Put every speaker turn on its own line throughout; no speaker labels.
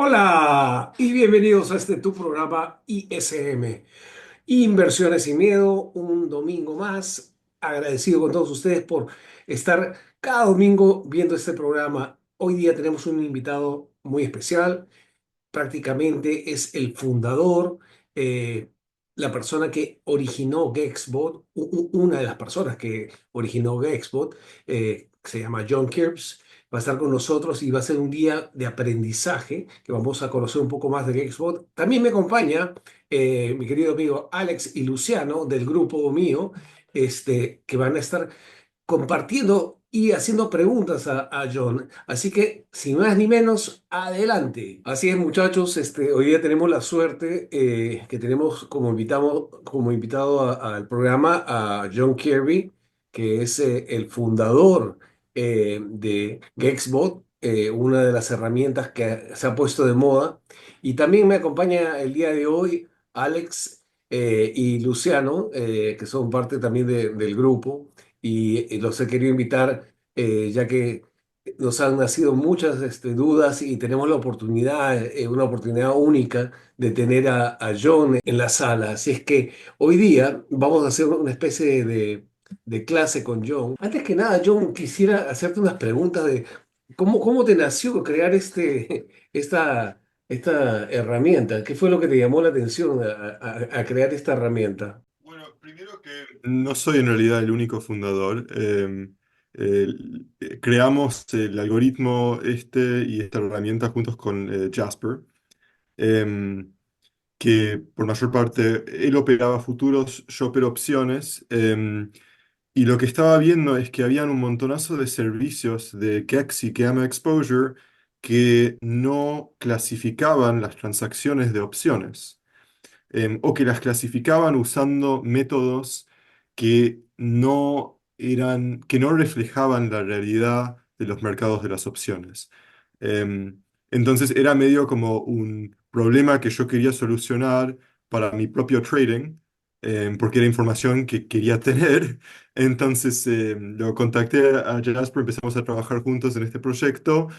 Hola y bienvenidos a este tu programa ISM, Inversiones sin Miedo, un domingo más. Agradecido con todos ustedes por estar cada domingo viendo este programa. Hoy día tenemos un invitado muy especial, prácticamente es el fundador, eh, la persona que originó GEXBot, una de las personas que originó GEXBot, se llama John Kirps. Va a estar con nosotros y va a ser un día de aprendizaje que vamos a conocer un poco más de GEXBot. También me acompaña mi querido amigo Alex y Luciano del grupo mío, que van a estar compartiendo y haciendo preguntas a John. Así que, sin más ni menos, adelante. Así es, muchachos, hoy día tenemos la suerte que tenemos como invitado al programa a John Kirby, que es el fundador de GEXBot, una de las herramientas que se ha puesto de moda. Y también me acompaña el día de hoy Alex y Luciano, que son parte también del grupo y los he querido invitar ya que nos han nacido muchas dudas y tenemos la oportunidad, una oportunidad única de tener a John en la sala. Así es que hoy día vamos a hacer una especie de clase con John. Antes que nada, John, quisiera hacerte unas preguntas de cómo te nació crear esta herramienta. ¿Qué fue lo que te llamó la atención a crear esta herramienta?
Bueno, primero que no soy en realidad el único fundador. Creamos el algoritmo y esta herramienta juntos con Jasper, em, que por mayor parte él operaba futuros, yo opero opciones. Y lo que estaba viendo es que habían un montonazo de servicios de Kex y Gamma Exposure que no clasificaban las transacciones de opciones, o que las clasificaban usando métodos que no reflejaban la realidad de los mercados de las opciones. Entonces era medio como un problema que yo quería solucionar para mi propio trading, porque era información que quería tener. Entonces lo contacté a Jasper, empezamos a trabajar juntos en este proyecto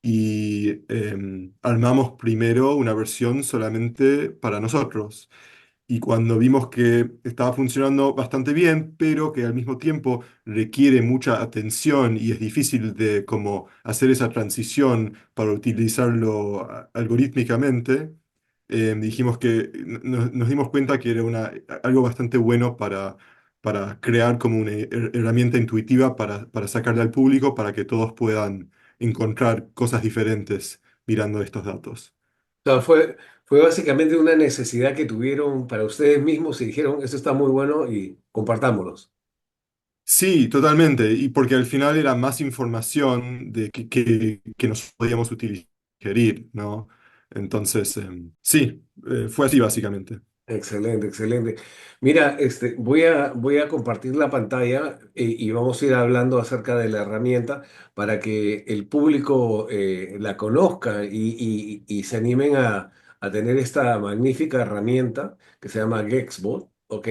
y armamos primero una versión solamente para nosotros. Y cuando vimos que estaba funcionando bastante bien, pero que al mismo tiempo requiere mucha atención y es difícil de como hacer esa transición para utilizarlo algorítmicamente, dijimos que nos dimos cuenta que era algo bastante bueno para crear como una herramienta intuitiva para sacarle al público para que todos puedan encontrar cosas diferentes mirando estos datos.
Sea, fue básicamente una necesidad que tuvieron para ustedes mismos y dijeron, esto está muy bueno y compartámoslos.
Sí, totalmente. Y porque al final era más información que nos podíamos utilizar, ¿no? Entonces, sí, fue así básicamente.
Excelente, excelente. Mira, voy a compartir la pantalla y vamos a ir hablando acerca de la herramienta para que el público la conozca y se animen a tener esta magnífica herramienta que se llama GEXBot, ¿ok?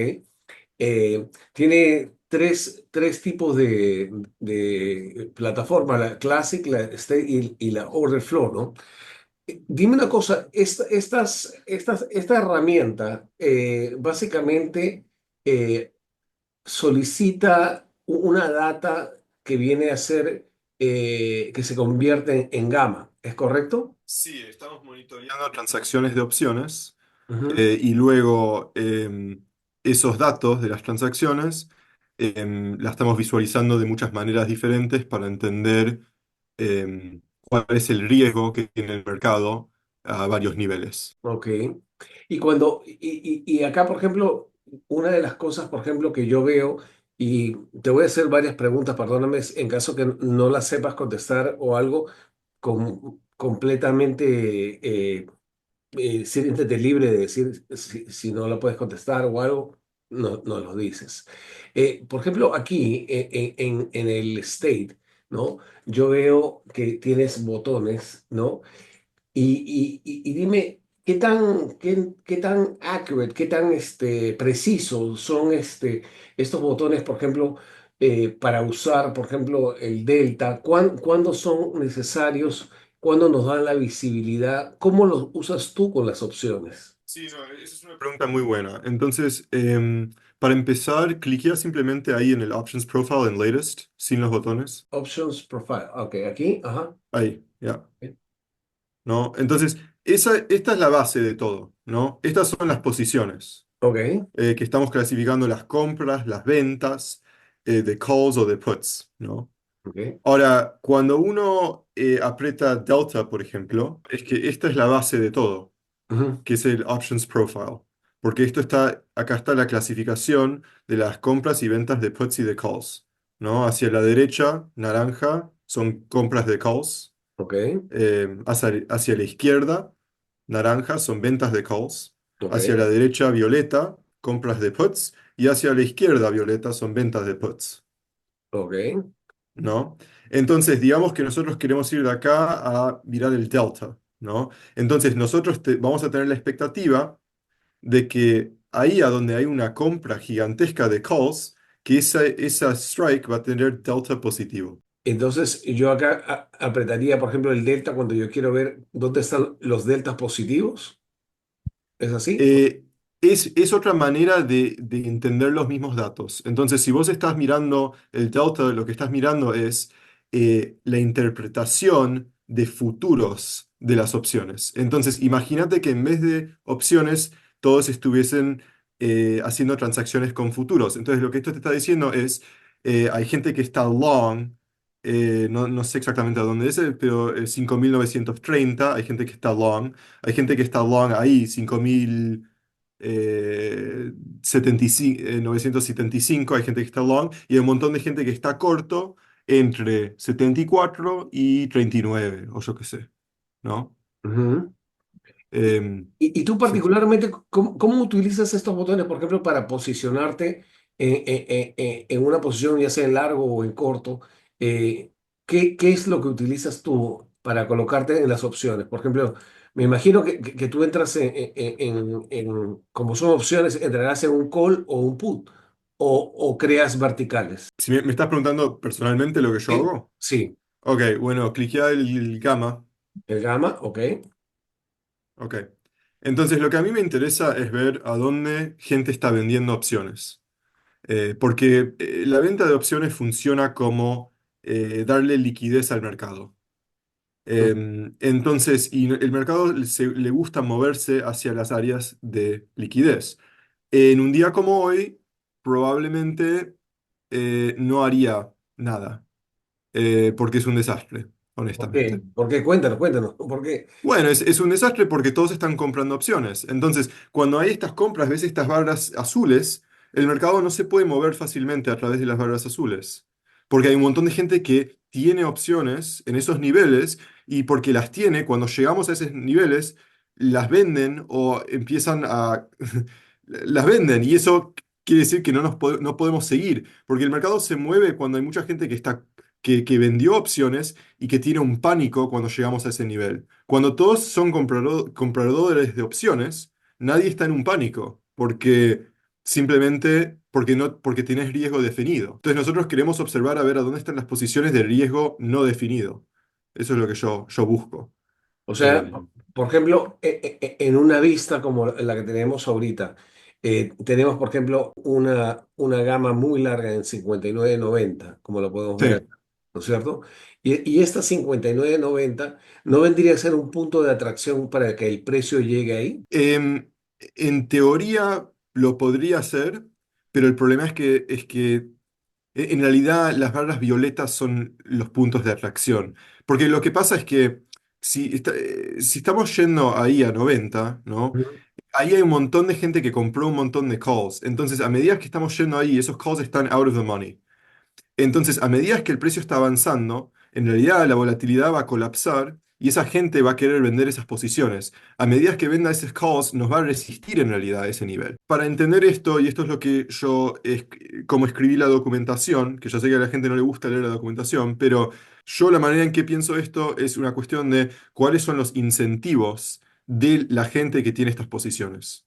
Tiene tres tipos de plataforma, la Classic, la State y la Order Flow, ¿no? Dime una cosa, esta herramienta básicamente solicita una data que viene a ser, que se convierte en gamma, ¿es correcto?
Sí, estamos monitoreando transacciones de opciones,
Ujú.
y luego esos datos de las transacciones las estamos visualizando de muchas maneras diferentes para entender cuál es el riesgo que tiene el mercado a varios niveles.
Ok. Y acá, por ejemplo, una de las cosas, por ejemplo, que yo veo, y te voy a hacer varias preguntas, perdóname, en caso que no las sepas contestar o algo, completamente siéntete libre de decir si no la puedes contestar o algo, no lo dices. Por ejemplo, aquí en el state, ¿no? Yo veo que tienes botones, ¿no? Y dime, ¿qué tan accurate, qué tan precisos son estos botones, por ejemplo, para usar, por ejemplo, el delta? ¿Cuándo son necesarios cuándo nos dan la visibilidad, ¿cómo los usas tú con las opciones?
Sí, no, esa es una pregunta muy buena. Entonces, para empezar, cliquea simplemente ahí en el Options Profile en Latest, sin los botones.
Options Profile. Ok, aquí, ajá.
Ahí, ya. ¿No? Entonces, esta es la base de todo, ¿no? Estas son las posiciones
Ok,
que estamos clasificando las compras, las ventas, de calls o de puts, ¿no?
ok.
Ahora, cuando uno aprieta Delta, por ejemplo, es que esta es la base de todo,
Ujú,
que es el Options Profile. Porque acá está la clasificación de las compras y ventas de puts y de calls, ¿no? Hacia la derecha, naranja, son compras de calls.
ok,
Hacia la izquierda, naranja, son ventas de calls. Hacia
ok,
la derecha, violeta, compras de puts. Y hacia la izquierda, violeta, son ventas de puts.
ok.
¿No? Entonces, digamos que nosotros queremos ir de acá a mirar el delta, ¿no? Entonces, nosotros vamos a tener la expectativa de que ahí a donde hay una compra gigantesca de calls, que esa strike va a tener delta positivo.
Entonces, yo acá apretaría, por ejemplo, el delta cuando yo quiero ver dónde están los deltas positivos. ¿Es así?
Eh, es otra manera de entender los mismos datos. Entonces, si vos estás mirando el delta, lo que estás mirando es la interpretación de futuros de las opciones. Entonces, imagínate que en vez de opciones, todos estuviesen haciendo transacciones con futuros. Entonces, lo que esto te está diciendo es, hay gente que está long. No sé exactamente a dónde es, pero 5.930 hay gente que está long. Hay gente que está long ahí, 975, hay gente que está long, y hay un montón de gente que está corto entre 74 y 39, o yo qué sé, ¿no?
Ujú.
Em,
Y tú
sí.
particularmente, ¿cómo utilizas estos botones, por ejemplo, para posicionarte en una posición, ya sea en largo o en corto? Eh, ¿qué es lo que utilizas tú para colocarte en las opciones? Por ejemplo, me imagino que tú entras como son opciones, entrarás en un call o un put, o creas verticales.
Si me estás preguntando personalmente lo que yo
Sí,
hago,
sí,
ok, bueno, cliquea el gamma,
el gamma, ok.
ok. Entonces, lo que a mí me interesa es ver a dónde gente está vendiendo opciones. Porque la venta de opciones funciona como darle liquidez al mercado. Entonces, y el mercado le gusta moverse hacia las áreas de liquidez. En un día como hoy, probablemente no haría nada, porque es un desastre,
¿Por qué?
honestamente.
¿Por qué? Cuéntanos, cuéntanos. ¿Por qué?
Bueno, es un desastre porque todos están comprando opciones. Entonces, cuando hay estas compras, ves estas barras azules, el mercado no se puede mover fácilmente a través de las barras azules. Porque hay un montón de gente que tiene opciones en esos niveles y porque las tiene, cuando llegamos a esos niveles, las venden o empiezan a... las venden y eso quiere decir que no podemos seguir. Porque el mercado se mueve cuando hay mucha gente que vendió opciones y que tiene un pánico cuando llegamos a ese nivel. Cuando todos son compradores de opciones, nadie está en un pánico, porque simplemente porque tienes riesgo definido. Entonces nosotros queremos observar a ver a dónde están las posiciones de riesgo no definido. Eso es lo que yo busco.
O sea,
Em,
por ejemplo, en una vista como la que tenemos ahorita, tenemos, por ejemplo, una gama muy larga en 59.90, como lo podemos ver
sí.
acá, ¿no es cierto? Y esta 59.90 no vendría a ser un punto de atracción para que el precio llegue ahí.
En teoría lo podría hacer, pero el problema es que en realidad, las barras violetas son los puntos de atracción. Porque lo que pasa es que si estamos yendo ahí a 90, ¿no?
Ujú.
Ahí hay un montón de gente que compró un montón de calls. Entonces, a medida que estamos yendo ahí, esos calls están out of the money. Entonces, a medida que el precio está avanzando, en realidad la volatilidad va a colapsar y esa gente va a querer vender esas posiciones. A medida que venda esos calls, nos va a resistir en realidad a ese nivel. Para entender esto, y esto es lo que como escribí la documentación, que yo sé que a la gente no le gusta leer la documentación, pero yo la manera en que pienso esto es una cuestión de cuáles son los incentivos de la gente que tiene estas posiciones.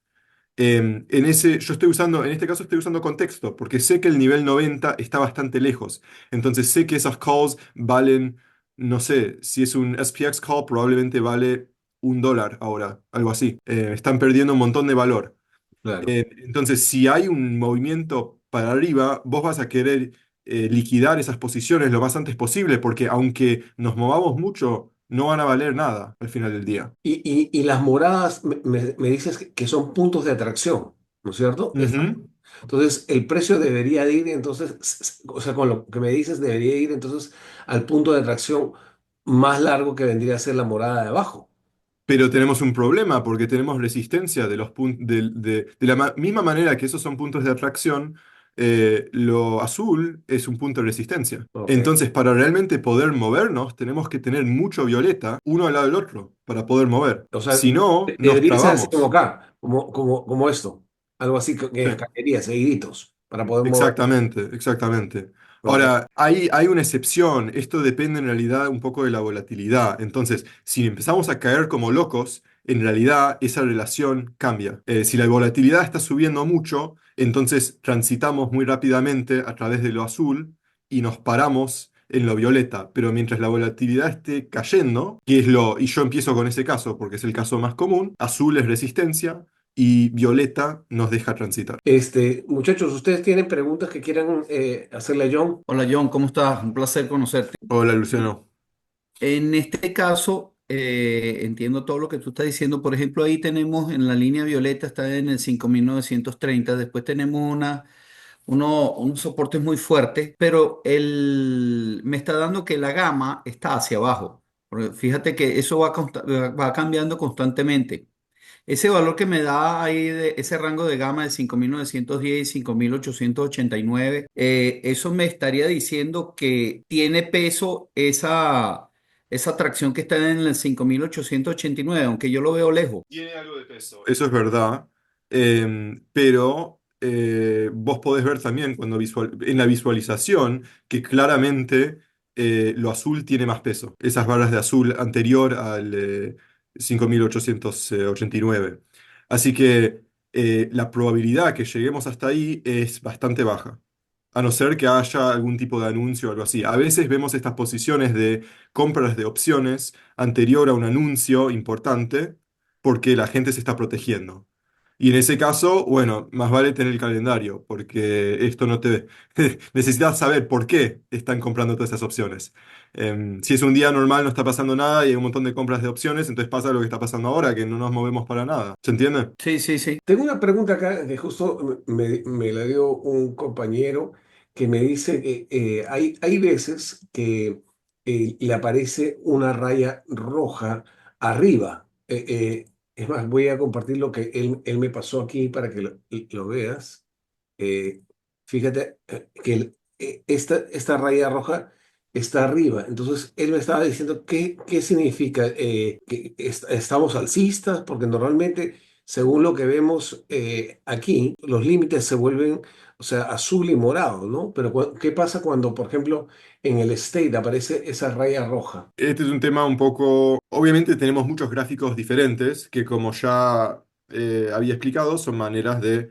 En este caso estoy usando contexto, porque sé que el nivel 90 está bastante lejos. Entonces sé que esas calls valen, no sé, si es un SPX call, probablemente vale $1 ahora, algo así. Están perdiendo un montón de valor.
Claro.
Entonces, si hay un movimiento para arriba, vos vas a querer liquidar esas posiciones lo más antes posible, porque aunque nos movamos mucho, no van a valer nada al final del día.
Y las moradas, me dices que son puntos de atracción, ¿no es cierto?
Ujú.
Entonces, el precio debería de ir, entonces, o sea, con lo que me dices, debería ir entonces al punto de atracción más largo que vendría a ser la morada de abajo.
Pero tenemos un problema porque tenemos resistencia de los de la misma manera que esos son puntos de atracción, lo azul es un punto de resistencia.
Ok.
Entonces, para realmente poder movernos, tenemos que tener mucho violeta uno al lado del otro para poder mover.
O sea,
Si no, nos
debería ser así como
trabamos.
acá, como esto. Algo así que
Sí.
escalería, seguiditos, para poder mover.
Exactamente, exactamente.
Ok.
Ahora, hay una excepción. Esto depende en realidad un poco de la volatilidad. Entonces, si empezamos a caer como locos, en realidad esa relación cambia. Si la volatilidad está subiendo mucho, entonces transitamos muy rápidamente a través de lo azul y nos paramos en lo violeta. Pero mientras la volatilidad esté cayendo, y yo empiezo con ese caso porque es el caso más común, azul es resistencia y violeta nos deja transitar.
Muchachos, ¿ustedes tienen preguntas que quieran hacerle a John?
Hola John, ¿cómo estás? Un placer conocerte.
Hola, Luciano.
En este caso, entiendo todo lo que tú estás diciendo. Por ejemplo, ahí tenemos en la línea violeta, está en el 5930. Después tenemos unos soportes muy fuertes, pero me está dando que la gama está hacia abajo. Porque fíjate que eso va cambiando constantemente. Ese valor que me da ahí, ese rango de gama de 5.910 y 5.889, eso me estaría diciendo que tiene peso esa tracción que está en el 5.889, aunque yo lo veo lejos.
Tiene algo de peso. Eso es verdad, pero vos podés ver también en la visualización que claramente lo azul tiene más peso. Esas barras de azul anterior al 5889. Así que la probabilidad que lleguemos hasta ahí es bastante baja. A no ser que haya algún tipo de anuncio o algo así. A veces vemos estas posiciones de compras de opciones anterior a un anuncio importante porque la gente se está protegiendo. Y en ese caso, bueno, más vale tener el calendario, porque esto no te... Necesitas saber por qué están comprando todas esas opciones. Si es un día normal, no está pasando nada y hay un montón de compras de opciones, entonces pasa lo que está pasando ahora, que no nos movemos para nada. ¿Se entiende?
Sí, sí, sí.
Tengo una pregunta acá que justo me la dio un compañero que me dice que hay veces que le aparece una raya roja arriba. Es más, voy a compartir lo que él me pasó aquí para que lo veas. Eh, Fíjate que esta raya roja está arriba. Entonces, él me estaba diciendo qué significa que estamos alcistas, porque normalmente, según lo que vemos aquí, los límites se vuelven, o sea, azul y morado, ¿no? Pero ¿qué pasa cuando, por ejemplo, en el state aparece esa raya roja?
Este es un tema un poco... Obviamente tenemos muchos gráficos diferentes que como ya había explicado son maneras de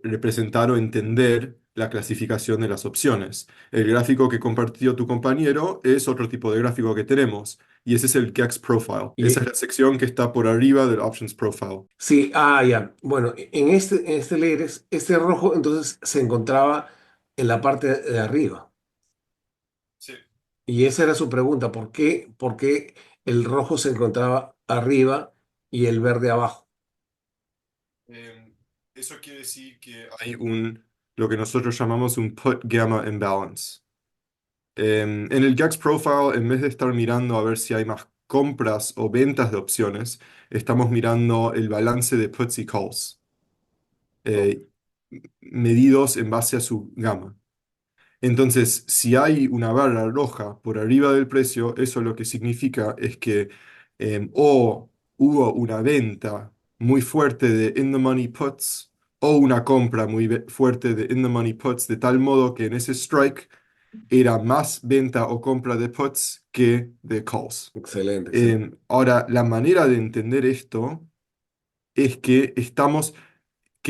representar o entender la clasificación de las opciones. El gráfico que compartió tu compañero es otro tipo de gráfico que tenemos y ese es el GEX Profile. Esa es la sección que está por arriba del Options Profile.
Sí, ya. Bueno, en este layer, este rojo entonces se encontraba en la parte de arriba.
Sí.
Y esa era su pregunta, ¿por qué el rojo se encontraba arriba y el verde abajo?
Eh, Eso quiere decir que hay lo que nosotros llamamos un put gamma imbalance. En el GAX Profile, en vez de estar mirando a ver si hay más compras o ventas de opciones, estamos mirando el balance de puts y calls, eh, medidos en base a su gama. Entonces, si hay una barra roja por arriba del precio, eso lo que significa es que o hubo una venta muy fuerte de in the money puts o una compra muy fuerte de in the money puts, de tal modo que en ese strike era más venta o compra de puts que de calls.
Excelente, excelente.
Ahora, la manera de entender esto es que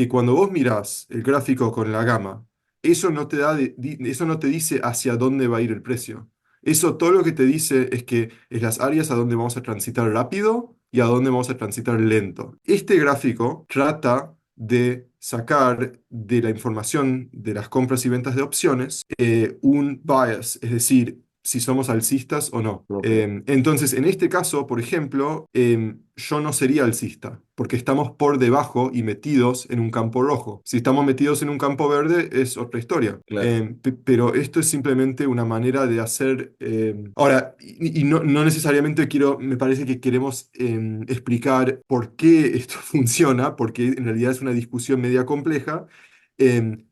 cuando vos mirás el gráfico con la gama, eso no te da eso no te dice hacia dónde va a ir el precio. Eso todo lo que te dice es que es las áreas a donde vamos a transitar rápido y a donde vamos a transitar lento. Este gráfico trata de sacar de la información de las compras y ventas de opciones un bias, es decir, si somos alcistas o no.
Ok.
Entonces, en este caso, por ejemplo, yo no sería alcista, porque estamos por debajo y metidos en un campo rojo. Si estamos metidos en un campo verde, es otra historia.
Claro.
Pero esto es simplemente una manera de hacer... ahora, y no necesariamente quiero, me parece que queremos explicar por qué esto funciona, porque en realidad es una discusión media compleja.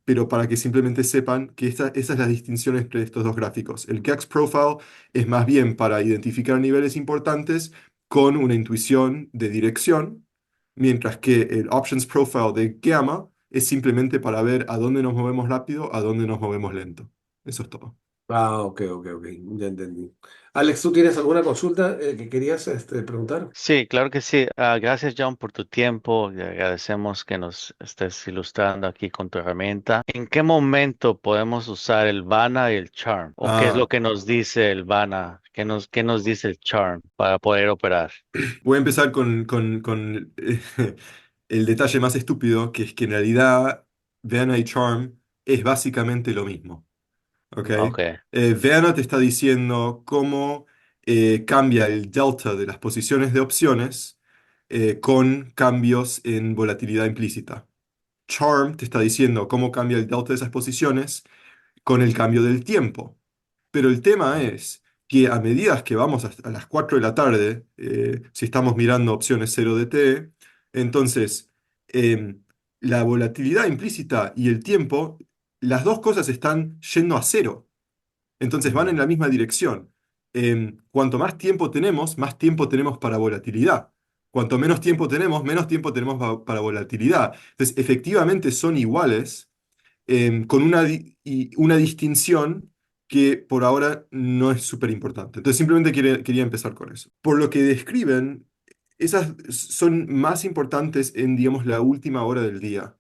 Pero para que simplemente sepan que esa es la distinción entre estos dos gráficos. El Gax Profile es más bien para identificar niveles importantes con una intuición de dirección, mientras que el Options Profile de Gamma es simplemente para ver a dónde nos movemos rápido, a dónde nos movemos lento. Eso es todo.
Ah, ok, ok, ok. Ya entendí. Alex, ¿tú tienes alguna consulta que querías preguntar?
Sí, claro que sí. Gracias, John, por tu tiempo. Y agradecemos que nos estés ilustrando aquí con tu herramienta. ¿En qué momento podemos usar el Vana y el Charm? ¿O qué es lo
Ah,
que nos dice el Vana? Qué nos dice el Charm para poder operar?
voy a empezar con el detalle más estúpido, que es que en realidad Veana y Charm es básicamente lo mismo. ¿Ok?
Ok.
Veana te está diciendo cómo cambia el delta de las posiciones de opciones con cambios en volatilidad implícita. Charm te está diciendo cómo cambia el delta de esas posiciones con el cambio del tiempo. Pero el tema es que a medida que vamos a las 4 de la tarde, si estamos mirando opciones 0 de T, entonces em, la volatilidad implícita y el tiempo, las dos cosas están yendo a cero. Entonces van en la misma dirección. Cuanto más tiempo tenemos para volatilidad. Cuanto menos tiempo tenemos para volatilidad. Entonces, efectivamente son iguales, con una distinción que por ahora no es súper importante. Entonces, simplemente quería empezar con eso. Por lo que describen, esas son más importantes en, digamos, la última hora del día.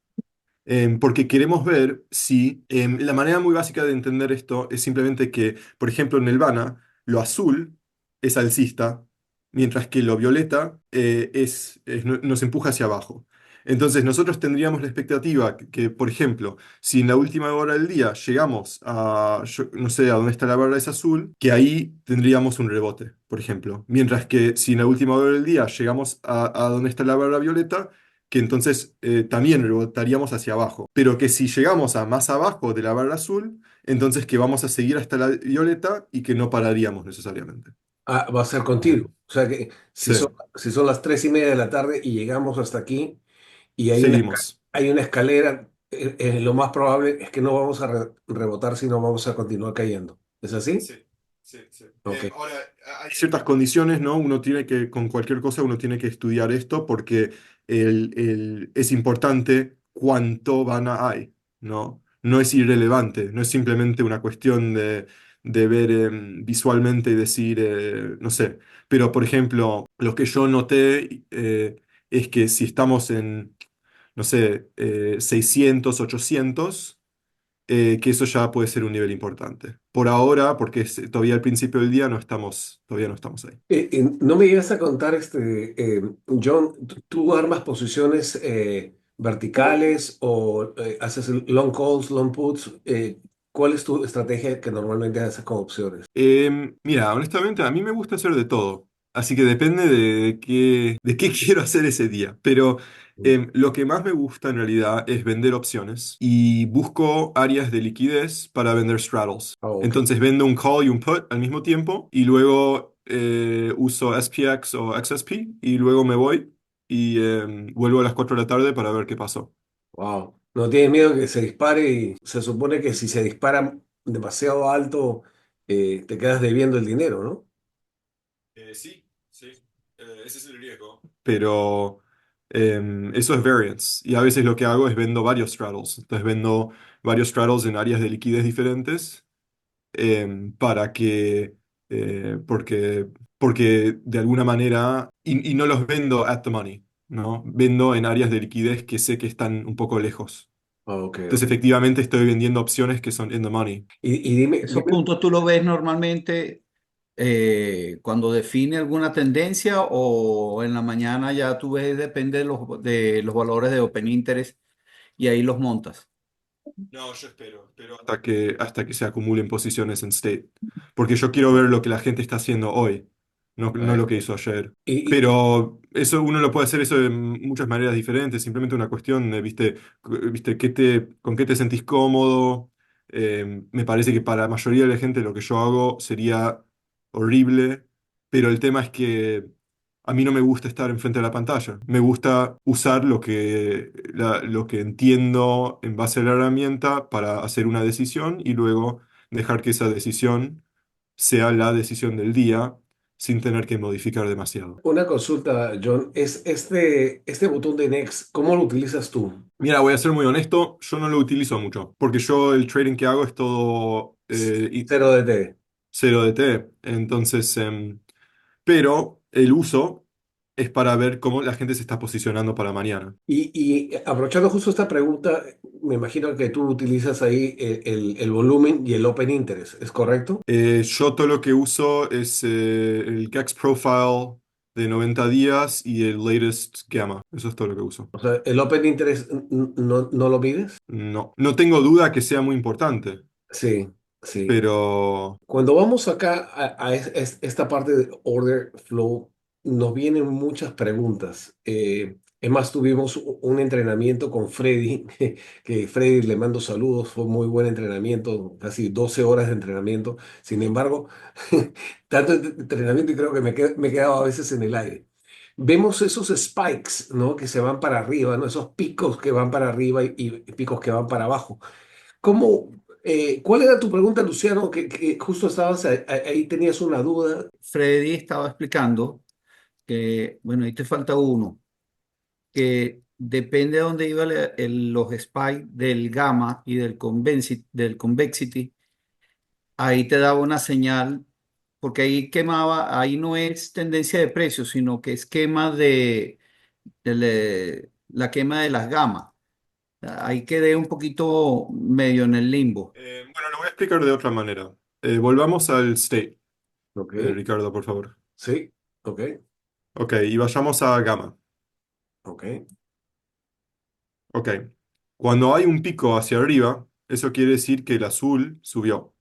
Porque queremos ver si la manera muy básica de entender esto es simplemente que, por ejemplo, en el Vana, lo azul es alcista, mientras que lo violeta nos empuja hacia abajo. Entonces, nosotros tendríamos la expectativa que, por ejemplo, si en la última hora del día llegamos a, yo no sé, a dónde está la barra es azul, que ahí tendríamos un rebote, por ejemplo. Mientras que si en la última hora del día llegamos a dónde está la barra violeta, que entonces también rebotaríamos hacia abajo. Pero que si llegamos a más abajo de la barra azul, entonces que vamos a seguir hasta la violeta y que no pararíamos necesariamente.
Ah, va a ser contigo. O sea que
Sí,
si son las 3:30 de la tarde y llegamos hasta aquí y
seguimos.
hay una escalera, lo más probable es que no vamos a rebotar, sino vamos a continuar cayendo. ¿Es así?
Sí, sí, sí.
Ok.
Ahora, hay ciertas condiciones, ¿no? Uno tiene que, con cualquier cosa, uno tiene que estudiar esto porque es importante cuánto vana hay, ¿no? No es irrelevante, no es simplemente una cuestión de ver visualmente y decir, no sé. Pero, por ejemplo, lo que yo noté es que si estamos en, no sé, 600, 800, que eso ya puede ser un nivel importante. Por ahora, porque es todavía al principio del día, todavía no estamos ahí.
No me llegas a contar, John, ¿tú armas posiciones verticales o haces long calls, long puts? ¿Cuál es tu estrategia que normalmente haces con opciones?
Mira, honestamente, a mí me gusta hacer de todo. Así que depende de qué quiero hacer ese día. Pero lo que más me gusta en realidad es vender opciones y busco áreas de liquidez para vender straddles.
Ah, ok.
Entonces vendo un call y un put al mismo tiempo y luego uso SPX o XSP y luego me voy y vuelvo a las 4 de la tarde para ver qué pasó.
Wow. ¿No tienes miedo que se dispare y se supone que si se dispara demasiado alto, te quedas debiendo el dinero, ¿no?
Sí, sí, ese es el riesgo. Pero eso es variance. Y a veces lo que hago es vendo varios straddles. Entonces vendo varios straddles en áreas de liquidez diferentes para que, porque de alguna manera, y no los vendo at the money, ¿no? Vendo en áreas de liquidez que sé que están un poco lejos.
Ok,
Entonces,
ok.
efectivamente, estoy vendiendo opciones que son in the money.
Y dime,
Esos puntos tú los ves normalmente cuando define alguna tendencia o en la mañana ya tú ves, depende de los valores de Open Interest y ahí los montas.
No, yo espero hasta que se acumulen posiciones en state. Porque yo quiero ver lo que la gente está haciendo hoy, no lo que hizo ayer.
y,
Pero eso uno lo puede hacer eso de muchas maneras diferentes, simplemente una cuestión de, viste, con qué te sentís cómodo. Me parece que para la mayoría de la gente lo que yo hago sería horrible, pero el tema es que a mí no me gusta estar enfrente de la pantalla. Me gusta usar lo que entiendo en base a la herramienta para hacer una decisión y luego dejar que esa decisión sea la decisión del día sin tener que modificar demasiado.
una consulta, John, es este botón de Next, ¿cómo lo utilizas tú?
Mira, voy a ser muy honesto, yo no lo utilizo mucho, porque yo el trading que hago es todo
Cero de T.
cero DT. Entonces, pero el uso es para ver cómo la gente se está posicionando para mañana.
Y aprovechando justo esta pregunta, me imagino que tú utilizas ahí el volumen y el Open Interest, ¿es correcto?
Yo todo lo que uso es el GAX Profile de 90 días y el latest gamma. Eso es todo lo que uso.
O sea, el Open Interest no lo mides.
No, no tengo duda que sea muy importante,
Sí, sí.
pero
Cuando vamos acá a esta parte de order flow, nos vienen muchas preguntas. Es más, tuvimos un entrenamiento con Freddy, que Freddy le mando saludos, fue muy buen entrenamiento, casi 12 horas de entrenamiento. Sin embargo, tanto entrenamiento y creo que me he quedado a veces en el aire. Vemos esos spikes, ¿no? Que se van para arriba, ¿no? Esos picos que van para arriba y picos que van para abajo. ¿Cómo, cuál era tu pregunta, Luciano? Que justo estabas ahí, tenías una duda.
Freddy estaba explicando que, bueno, ahí te falta uno, que depende de dónde iba los spikes del gamma y del convexity, ahí te daba una señal, porque ahí quemaba, ahí no es tendencia de precios, sino que es quema la quema de las gamas. Ahí quedé un poquito medio en el limbo.
bueno, lo voy a explicar de otra manera. Volvamos al state,
Ok,
Ricardo, por favor.
sí, ok,
Ok, y vayamos a gamma.
ok.
Ok, cuando hay un pico hacia arriba, eso quiere decir que el azul subió.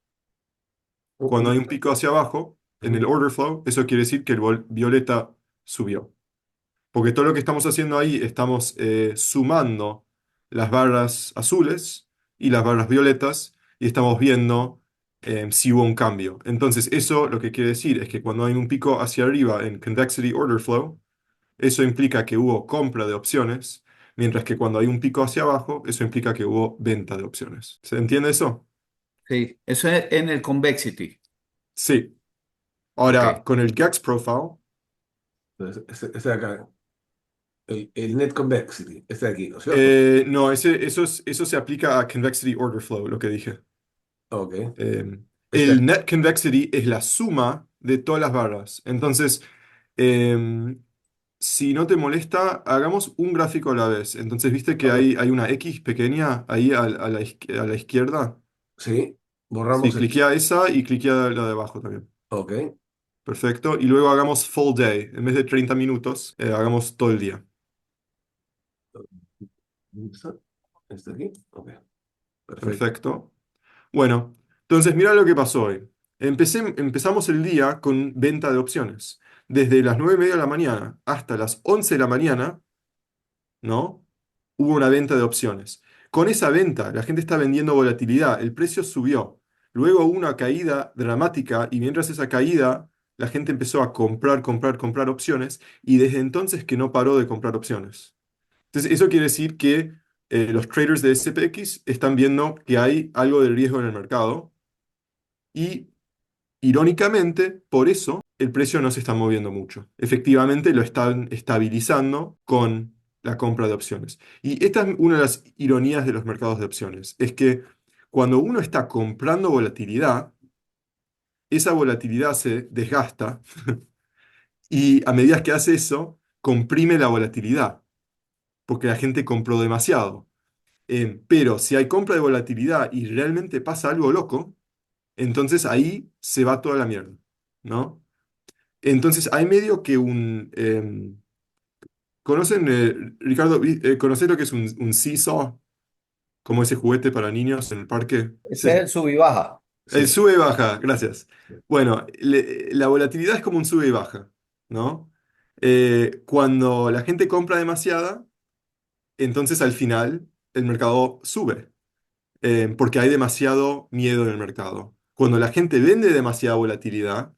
Cuando hay un pico hacia abajo, en el order flow, eso quiere decir que el violeta subió. Porque todo lo que estamos haciendo ahí, estamos sumando las barras azules y las barras violetas y estamos viendo si hubo un cambio. Entonces, eso lo que quiere decir es que cuando hay un pico hacia arriba en Convexity Order Flow, eso implica que hubo compra de opciones, mientras que cuando hay un pico hacia abajo, eso implica que hubo venta de opciones. ¿Se entiende eso?
Sí, eso es en el convexity.
Sí.
Ok.
Ahora, con el GAX Profile,
Entonces, este de acá, el Net Convexity, este de aquí, ¿no es cierto?
no, eso se aplica a Convexity Order Flow, lo que dije.
Ok,
Eh,
este de
el
aquí.
net convexity es la suma de todas las barras. Entonces, em, si no te molesta, hagamos un gráfico a la vez. Entonces, ¿viste que
Ok,
hay una X pequeña ahí a la izquierda?
sí,
Sí,
borramos el.
cliquea esa y cliquea la de abajo también.
Ok,
Perfecto. Y luego hagamos full day. En vez de 30 minutos, hagamos todo el día.
¿dónde está? Este de aquí, ok, perfecto.
Perfecto. Bueno, entonces mira lo que pasó hoy. Empezamos el día con venta de opciones. Desde las 9:30 de la mañana hasta las 11 de la mañana, ¿no? Hubo una venta de opciones. Con esa venta, la gente está vendiendo volatilidad, el precio subió. Luego hubo una caída dramática y mientras esa caída, la gente empezó a comprar, comprar, comprar opciones y desde entonces que no paró de comprar opciones. Entonces, eso quiere decir que los traders de SPX están viendo que hay algo de riesgo en el mercado y irónicamente, por eso el precio no se está moviendo mucho. Efectivamente, lo están estabilizando con la compra de opciones. Y esta es una de las ironías de los mercados de opciones, es que cuando uno está comprando volatilidad, esa volatilidad se desgasta y a medida que hace eso, comprime la volatilidad, porque la gente compró demasiado. Pero si hay compra de volatilidad y realmente pasa algo loco, entonces ahí se va toda la mierda, ¿no? Entonces hay medio que ¿conocen, Ricardo, conocés lo que es un seesaw? Como ese juguete para niños en el parque.
Ese es el sub y baja.
El
Sí.
sube y baja, gracias. Bueno, la volatilidad es como un sube y baja, ¿no? Cuando la gente compra demasiada, entonces al final el mercado sube, porque hay demasiado miedo en el mercado. Cuando la gente vende demasiada volatilidad,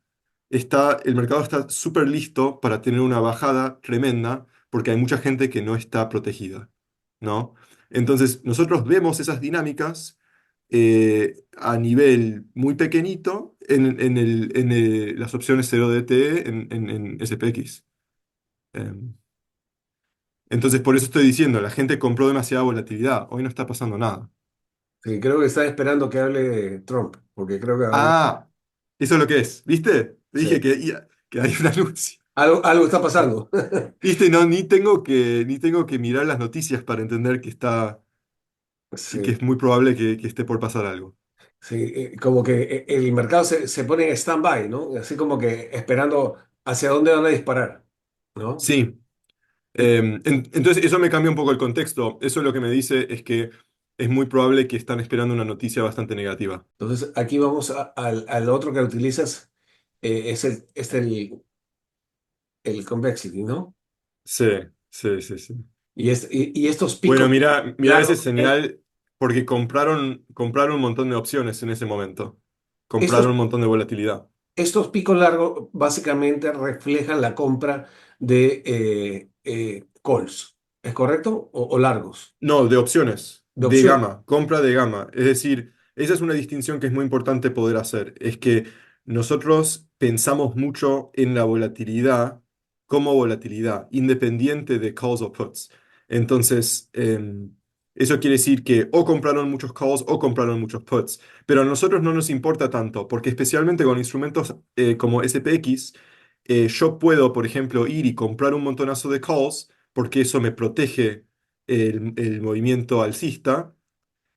el mercado está súper listo para tener una bajada tremenda, porque hay mucha gente que no está protegida, ¿no? Entonces, nosotros vemos esas dinámicas a nivel muy pequeñito las opciones 0DTE en SPX. Em, entonces, por eso estoy diciendo, la gente compró demasiada volatilidad. Hoy no está pasando nada.
Sí, creo que está esperando que hable Trump, porque creo que va a hablar.
Ah, eso es lo que es. ¿Viste? Te dije
Sí.
que hay un anuncio.
Algo está pasando.
¿Viste? No, ni tengo que mirar las noticias para entender que
Sí,
es muy probable que esté por pasar algo.
sí, como que el mercado se pone en stand-by, ¿no? Así como que esperando hacia dónde van a disparar, ¿no?
Sí.
Y
Entonces, eso me cambia un poco el contexto. Eso lo que me dice es que es muy probable que están esperando una noticia bastante negativa.
entonces aquí vamos al otro que utilizas, el convexity, ¿no?
Sí, sí, sí, sí.
Y estos
Bueno,
picos
mira ese
largos,
señal, porque compraron un montón de opciones en ese momento.
estos,
Compraron un montón de volatilidad.
estos picos largos básicamente reflejan la compra de calls, ¿es correcto? O largos,
No, de opciones,
de
de
opción.
gama, compra de gama. Es decir, esa es una distinción que es muy importante poder hacer. Es que nosotros pensamos mucho en la volatilidad como volatilidad, independiente de calls o puts. Entonces, eso quiere decir que o compraron muchos calls o compraron muchos puts. Pero a nosotros no nos importa tanto, porque especialmente con instrumentos como SPX, yo puedo, por ejemplo, ir y comprar un montonazo de calls, porque eso me protege el movimiento alcista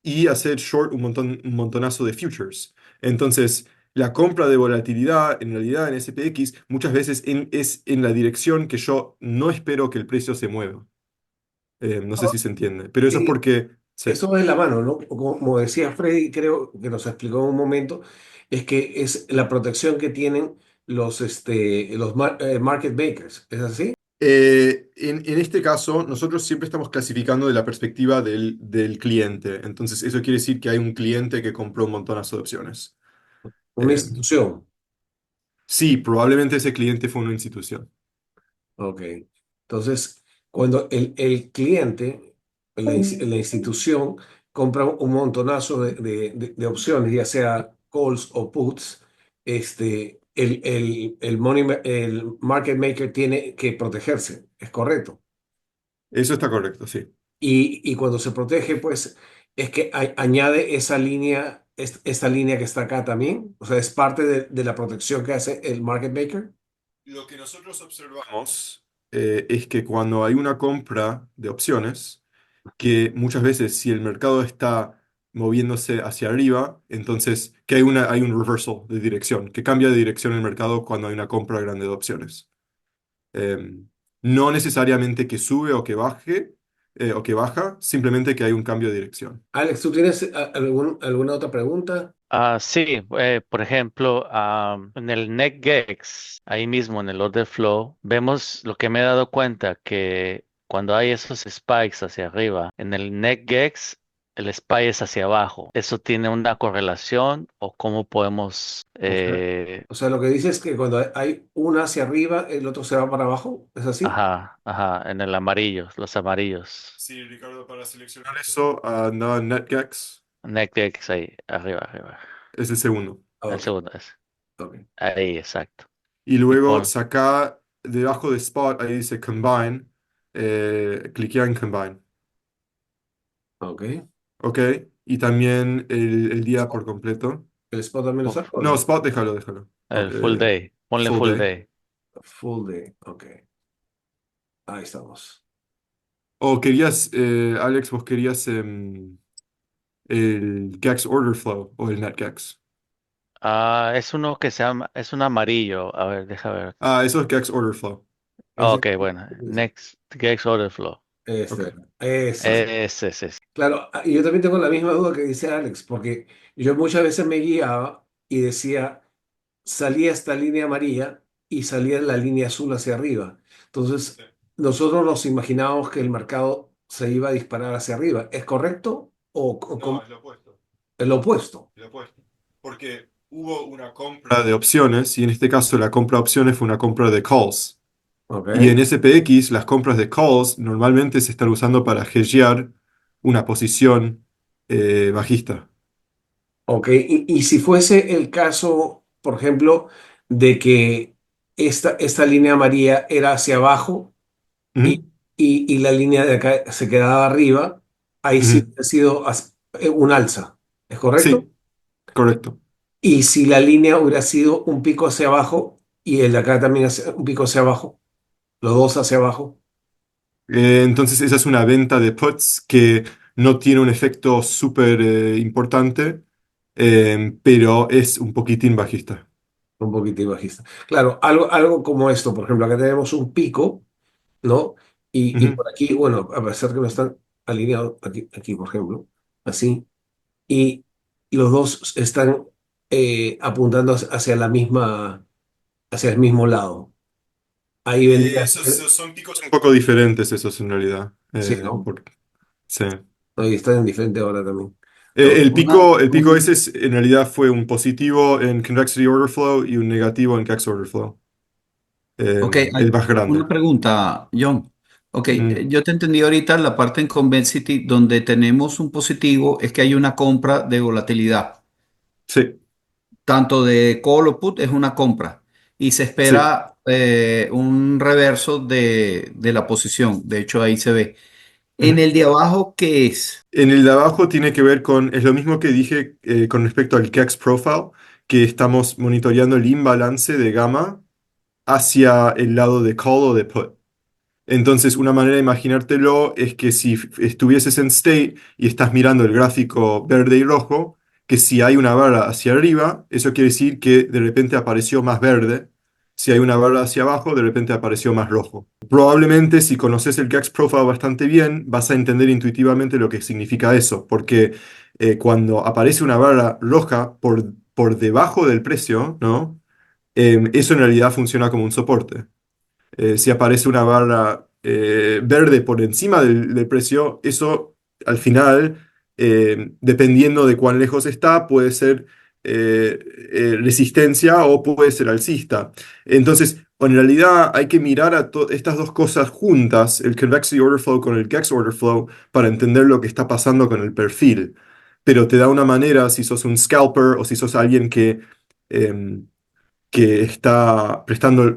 y hacer short un montonazo de futures. Entonces, la compra de volatilidad, en realidad en SPX, muchas veces es en la dirección que yo no espero que el precio se mueva. No sé si se entiende, pero eso es
Sí,
porque... Sí.
eso va de la mano, ¿no? Como decía Freddy, creo que nos explicó en un momento, es que es la protección que tienen los market makers. ¿Es así?
En este caso, nosotros siempre estamos clasificando de la perspectiva del cliente. Entonces, eso quiere decir que hay un cliente que compró un montonazo de opciones.
Una
Eh,
institución.
sí, probablemente ese cliente fue una institución.
Ok. Entonces, cuando el cliente, la institución, compra un montonazo de opciones, ya sea calls o puts, el market maker tiene que protegerse. ¿Es correcto?
Eso está correcto, sí.
Y cuando se protege, pues es que añade esa línea, esta línea que está acá también. O sea, es parte de la protección que hace el market maker.
Lo que nosotros observamos es que cuando hay una compra de opciones, que muchas veces si el mercado está moviéndose hacia arriba, entonces que hay un reversal de dirección, que cambia de dirección el mercado cuando hay una compra grande de opciones. No necesariamente que sube o que baje, o que baja, simplemente que hay un cambio de dirección.
Alex, ¿tú tienes alguna otra pregunta?
Sí, por ejemplo, en el NetGex, ahí mismo en el order flow, vemos lo que me he dado cuenta que cuando hay esos spikes hacia arriba, en el NetGex el spike es hacia abajo. ¿Eso tiene una correlación o cómo podemos...
O sea, o sea, lo que dice es que cuando hay una hacia arriba, el otro se va para abajo. ¿Es así?
ajá, ajá, en el amarillo, los amarillos.
Sí, Ricardo, para seleccionar eso, anda NetGex,
NetGex ahí, arriba, arriba.
es el segundo.
El
Ok,
segundo es.
ok,
Ahí, exacto.
Y
Y
luego
pon,
saca debajo de Spot, ahí dice Combine, cliquea en Combine.
ok.
¿Ok? Y también el día por completo.
¿El spot también lo
Oh,
saco o
no,
no?
Spot, déjalo, déjalo. Ok,
el full day, ponle
full
full
day.
day.
Full day, ok. Ahí estamos.
O querías, Alex, vos querías el Gex Order Flow o el NetGex.
Es uno que se llama, es un amarillo. A ver, deja ver.
Ah, eso es Gex Order Flow.
Ese-
Ok, bueno. Next Gex Order Flow.
Ok.
Eso.
Ese, ese.
Claro, y yo también tengo la misma duda que dice Alex, porque yo muchas veces me guiaba y decía, salía esta línea amarilla y salía la línea azul hacia arriba. Entonces, nosotros nos imaginábamos que el mercado se iba a disparar hacia arriba. ¿Es correcto o
No, es lo opuesto.
el opuesto?
Lo opuesto. Porque hubo una compra de opciones y en este caso la compra de opciones fue una compra de calls. Y
Ok.
en SPX las compras de calls normalmente se están usando para hedgear una posición bajista.
Ok, y si fuese el caso, por ejemplo, de que esta línea amarilla era hacia abajo y,
Ujú,
y la línea de acá se quedaba arriba, ahí sí
ujú.
ha sido un alza, ¿es correcto?
Sí, correcto.
Y si la línea hubiera sido un pico hacia abajo y el de acá también un pico hacia abajo, los dos hacia abajo,
Entonces esa es una venta de puts que no tiene un efecto súper importante, pero es un poquitín bajista.
un poquito bajista. Claro, algo como esto, por ejemplo, acá tenemos un pico, ¿no? Y
Ujú.
por aquí, bueno, a pesar que no están alineados, aquí, por ejemplo, así, y los dos están apuntando hacia la misma, hacia el mismo lado. Ahí vendría a ser,
Esos son picos un poco diferentes esos en realidad.
sí, ¿no?
Sí.
Ahí están en diferente hora también. No,
Una,
El pico
un-
ese en realidad fue un positivo en Convexity Order Flow y un negativo en Kex Order Flow.
ok,
El más
una
grande.
pregunta, John. Ok,
Mm,
yo te entendí ahorita la parte en Convexity donde tenemos un positivo es que hay una compra de volatilidad.
sí,
Tanto de call o put es una compra y se
sí.
espera un reverso de la posición. De hecho, ahí se ve. En
Ujú.
el de abajo, ¿qué es?
En el de abajo tiene que ver con, es lo mismo que dije con respecto al Kex Profile, que estamos monitoreando el imbalance de gamma hacia el lado de call o de put. Entonces, una manera de imaginártelo es que si estuvieses en state y estás mirando el gráfico verde y rojo, que si hay una barra hacia arriba, eso quiere decir que de repente apareció más verde. Si hay una barra hacia abajo, de repente apareció más rojo. Probablemente, si conoces el Gax Profile bastante bien, vas a entender intuitivamente lo que significa eso, porque cuando aparece una barra roja por debajo del precio, ¿no? Eso en realidad funciona como un soporte. Si aparece una barra verde por encima del precio, eso al final, dependiendo de cuán lejos está, puede ser resistencia o puede ser alcista. Entonces, en realidad hay que mirar a estas dos cosas juntas, el Convexity Order Flow con el Gex Order Flow, para entender lo que está pasando con el perfil. Pero te da una manera, si sos un scalper o si sos alguien em, que está prestando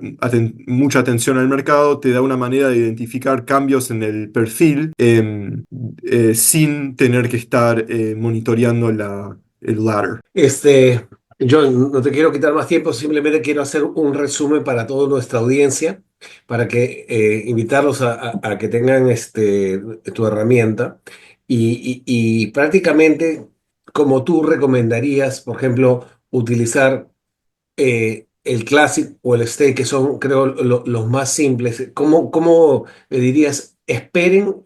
mucha atención al mercado, te da una manera de identificar cambios en el perfil sin tener que estar monitoreando el ladder.
este, yo no te quiero quitar más tiempo, simplemente quiero hacer un resumen para toda nuestra audiencia, para que invitarlos a que tengan tu herramienta y prácticamente como tú recomendarías, por ejemplo, utilizar el Classic o el Stake, que son, creo, los más simples. ¿Cómo me dirías, esperen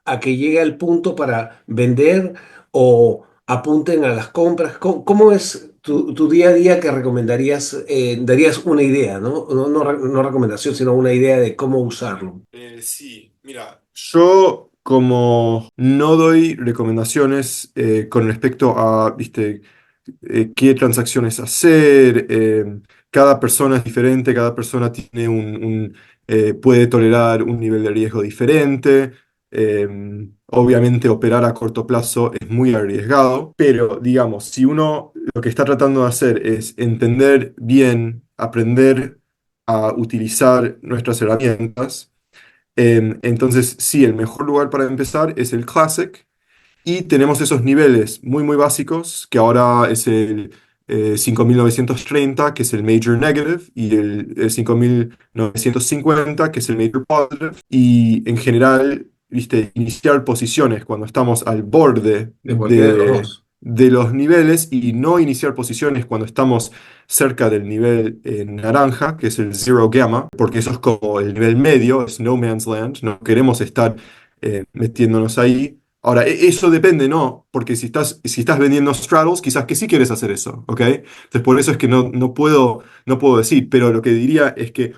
a que llegue el punto para vender o apunten a las compras? ¿Cómo es tu día a día que recomendarías? Darías una idea, ¿no? No recomendación, sino una idea de cómo usarlo.
Sí, mira, yo como no doy recomendaciones con respecto a, viste, qué transacciones hacer, cada persona es diferente, cada persona tiene puede tolerar un nivel de riesgo diferente. eh, Obviamente operar a corto plazo es muy arriesgado, pero digamos, si uno lo que está tratando de hacer es entender bien, aprender a utilizar nuestras herramientas, entonces, sí, el mejor lugar para empezar es el Classic. Y tenemos esos niveles muy, muy básicos, que ahora es el 5930, que es el Major Negative, y el 5950, que es el Major Positive. Y en general, viste, iniciar posiciones cuando estamos al borde
De cualquiera de los dos.
de los niveles y no iniciar posiciones cuando estamos cerca del nivel naranja, que es el zero gamma, porque eso es como el nivel medio, es no man's land, no queremos estar metiéndonos ahí. Ahora, eso depende, ¿no? Porque si estás vendiendo straddles, quizás que sí quieres hacer eso, ¿ok? Entonces, por eso es que no puedo decir, pero lo que diría es que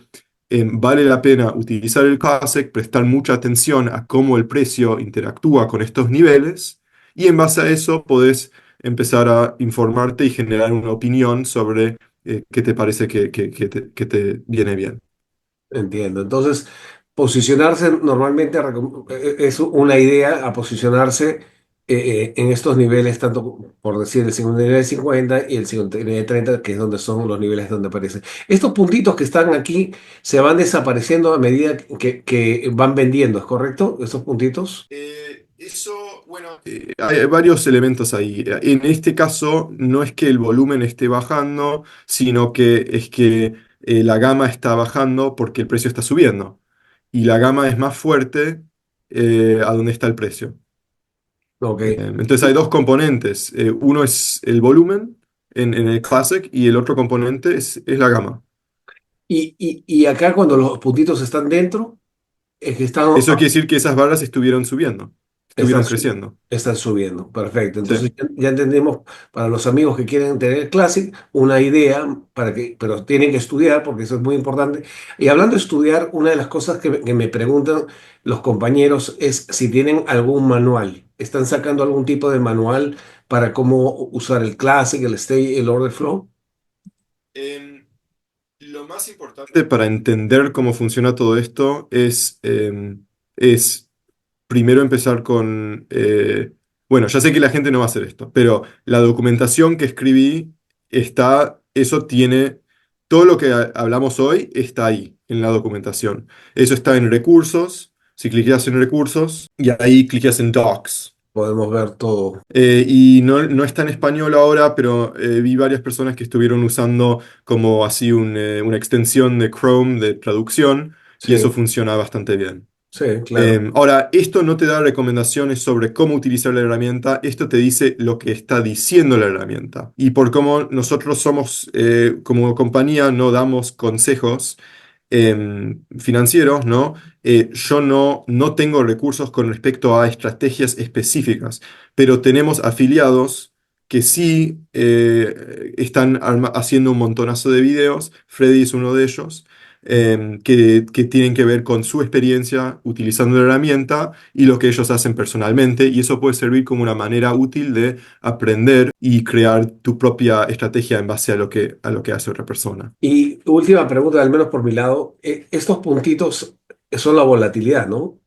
vale la pena utilizar el CASEC, prestar mucha atención a cómo el precio interactúa con estos niveles y en base a eso podés empezar a informarte y generar una opinión sobre qué te parece que te viene bien.
Entiendo. Entonces, posicionarse normalmente es una idea a posicionarse en estos niveles, tanto por decir el segundo nivel de 50 y el segundo nivel de 30, que es donde son los niveles donde aparecen. Estos puntitos que están aquí se van desapareciendo a medida que van vendiendo, ¿es correcto? Estos puntitos.
Hay varios elementos ahí. En este caso, no es que el volumen esté bajando, sino que es que la gama está bajando porque el precio está subiendo. Y la gama es más fuerte a donde está el precio.
Ok.
Entonces hay dos componentes. Uno es el volumen en el Classic y el otro componente es la gama.
Y acá cuando los puntitos están dentro, es que
Eso quiere decir que esas barras estuvieron subiendo,
están,
estuvieron creciendo.
están subiendo. Perfecto. Entonces
Sí.
ya entendemos para los amigos que quieren tener Classic una idea pero tienen que estudiar porque eso es muy importante. Y hablando de estudiar, una de las cosas que me preguntan los compañeros es si tienen algún manual. ¿Están sacando algún tipo de manual para cómo usar el Classic, el Stay, el Order Flow?
Lo más importante para entender cómo funciona todo esto es primero empezar con, bueno, ya sé que la gente no va a hacer esto, pero la documentación que escribí eso tiene, todo lo que hablamos hoy está ahí, en la documentación. Eso está en recursos, si cliqueas en recursos, y ahí cliqueas en docs.
Podemos ver todo.
Y no está en español ahora, pero vi varias personas que estuvieron usando como así una extensión de Chrome de traducción y
Sí,
eso funciona bastante bien.
sí, claro.
Ahora, esto no te da recomendaciones sobre cómo utilizar la herramienta, esto te dice lo que está diciendo la herramienta. Y por cómo nosotros somos, como compañía, no damos consejos financieros, ¿no? Yo no tengo recursos con respecto a estrategias específicas, pero tenemos afiliados que sí están haciendo un montonazo de videos. Freddy es uno de ellos que tienen que ver con su experiencia utilizando la herramienta y lo que ellos hacen personalmente, y eso puede servir como una manera útil de aprender y crear tu propia estrategia en base a lo que hace otra persona.
Y última pregunta, al menos por mi lado, estos puntitos son la volatilidad, ¿no?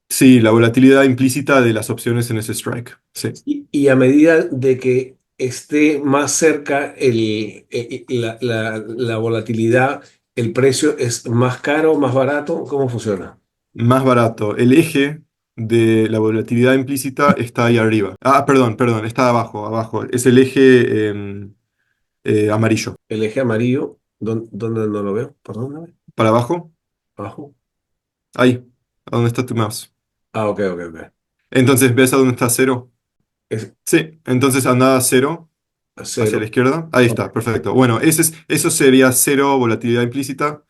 Sí, la volatilidad implícita de las opciones en ese strike. Sí.
Y a medida de que esté más cerca la volatilidad, el precio es más caro, más barato, ¿cómo funciona?
Más barato. El eje de la volatilidad implícita está ahí arriba. Ah, perdón, está abajo. Es el eje amarillo.
El eje amarillo, ¿dónde no lo veo? Perdóname.
¿Para abajo?
Abajo.
Ahí, a donde está tu mouse.
Ah, ok, ok, ok.
Entonces, ¿ves a dónde está cero?
Es
Sí, entonces anda a cero hacia la
cero.
izquierda. Ahí
Ok.
está, perfecto. Bueno, eso sería cero volatilidad implícita.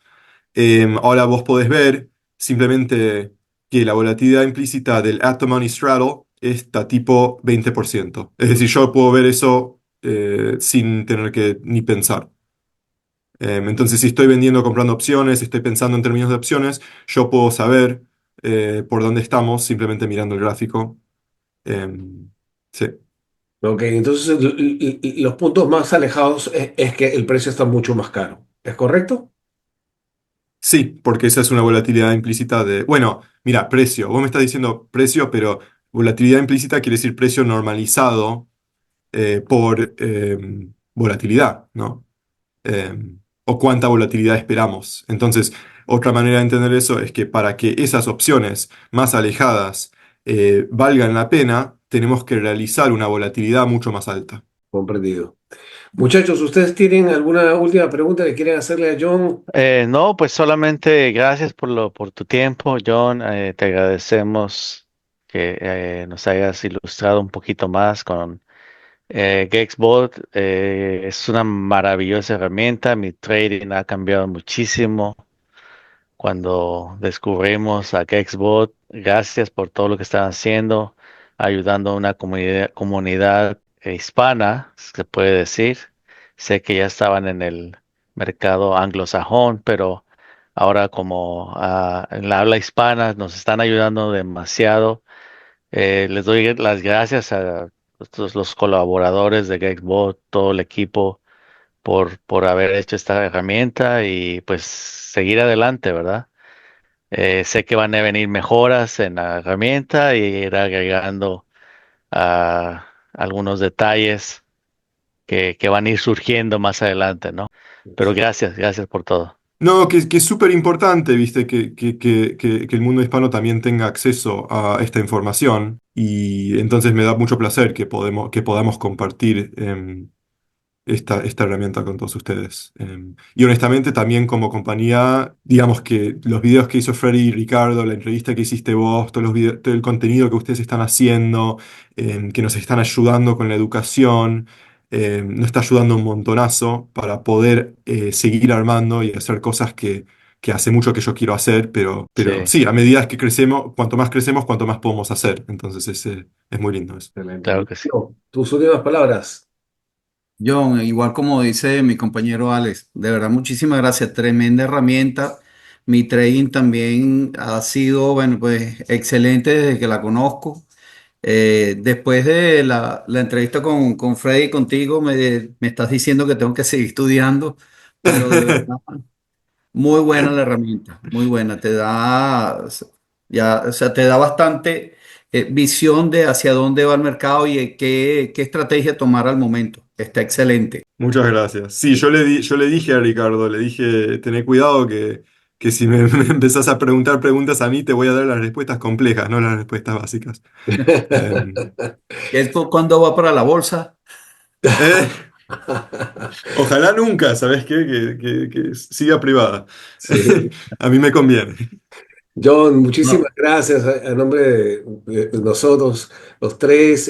Ahora vos podés ver simplemente que la volatilidad implícita del At the Money Straddle está tipo 20%. Es decir, yo puedo ver eso sin tener que ni pensar. Entonces, si estoy vendiendo o comprando opciones, estoy pensando en términos de opciones, yo puedo saber por dónde estamos simplemente mirando el gráfico. Sí.
Ok, entonces los puntos más alejados es que el precio está mucho más caro. ¿Es correcto?
Sí, porque esa es una volatilidad implícita de, bueno, mira, precio. Vos me estás diciendo precio, pero volatilidad implícita quiere decir precio normalizado por volatilidad, ¿no? Eh, o cuánta volatilidad esperamos. Entonces, otra manera de entender eso es que para que esas opciones más alejadas valgan la pena, tenemos que realizar una volatilidad mucho más alta.
Comprendido. Muchachos, ¿ustedes tienen alguna última pregunta que quieren hacerle a John?
No, pues solamente gracias por tu tiempo, John. Te agradecemos que nos hayas ilustrado un poquito más con GexBot. Es una maravillosa herramienta. Mi trading ha cambiado muchísimo cuando descubrimos a GexBot. Gracias por todo lo que están haciendo, ayudando a una comunidad hispana, se puede decir. Sé que ya estaban en el mercado anglosajón, pero ahora como en la habla hispana nos están ayudando demasiado. Les doy las gracias a todos los colaboradores de GexBot, todo el equipo por haber hecho esta herramienta y pues seguir adelante, ¿verdad? Sé que van a venir mejoras en la herramienta y ir agregando algunos detalles que van a ir surgiendo más adelante, ¿no? Pero gracias por todo.
No, que es súper importante, viste, que el mundo hispano también tenga acceso a esta información y entonces me da mucho placer que podamos compartir esta herramienta con todos ustedes. Y honestamente también como compañía, digamos que los videos que hizo Freddy y Ricardo, la entrevista que hiciste vos, todo el contenido que ustedes están haciendo, que nos están ayudando con la educación, nos está ayudando un montonazo para poder seguir armando y hacer cosas que hace mucho que yo quiero hacer, pero
Sí,
sí, a medida que crecemos, cuanto más podemos hacer. Entonces es muy lindo eso.
Excelente.
claro que sí.
Listo. Tus últimas palabras.
John, igual como dice mi compañero Alex, de verdad muchísimas gracias, tremenda herramienta. Mi trading también ha sido, bueno, pues excelente desde que la conozco. Después de la entrevista con Freddy y contigo, me estás diciendo que tengo que seguir estudiando, pero de verdad, muy buena la herramienta, muy buena. Te da, ya, o sea, te da bastante visión de hacia dónde va el mercado y qué estrategia tomar al momento. Está excelente.
Muchas gracias. Sí, yo le dije a Ricardo, le dije, tené cuidado que si me empezás a preguntar preguntas a mí, te voy a dar las respuestas complejas, no las respuestas básicas. Em,
¿Esto cuándo va para la bolsa?
eh, ojalá nunca, ¿sabes qué? Que siga privada.
Sí.
A mí me conviene.
John, muchísimas
No.
gracias a nombre de nosotros, los tres,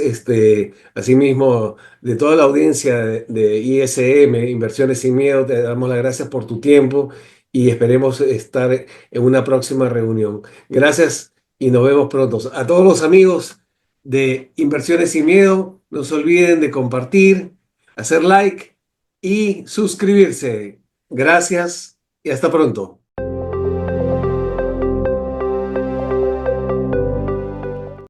asimismo de toda la audiencia de ISM, Inversiones Sin Miedo, te damos las gracias por tu tiempo y esperemos estar en una próxima reunión. Gracias y nos vemos pronto. A todos los amigos de Inversiones Sin Miedo, no se olviden de compartir, hacer like y suscribirse. Gracias y hasta pronto.